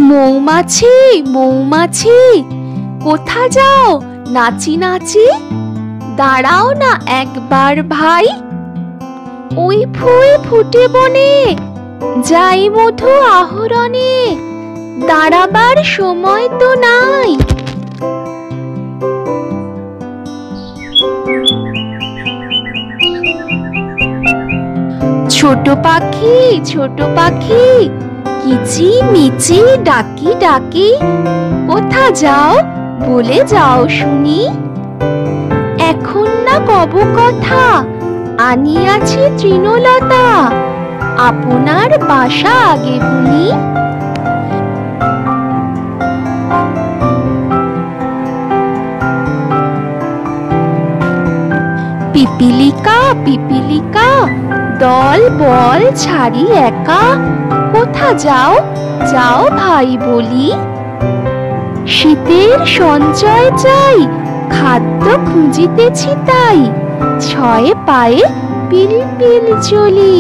মৌমাছি মৌমাছি কোথা যাও নাচি নাচি, দাঁড়াও না একবার ভাই। ওই ফুল ফুটে বনে, যাই মধু আহরণে, দাঁড়াবার সময় তো নাই। ছোট পাখি কিচি মিচি ডাকি ডাকি, কোথা যাও বলে যাও শুনি। এখন না কব কথা, আনিয়াছি তৃণলতা, আপনার বাসা আগে বুনি। পিপিলিকা দল বল ছাড়ি একা, কোথা যাও যাও ভাই বলি। শীতের সঞ্চয় চাই, খাদ্য খুঁজিতেছি তাই, ছয় পায়ে পিল পিল চলি।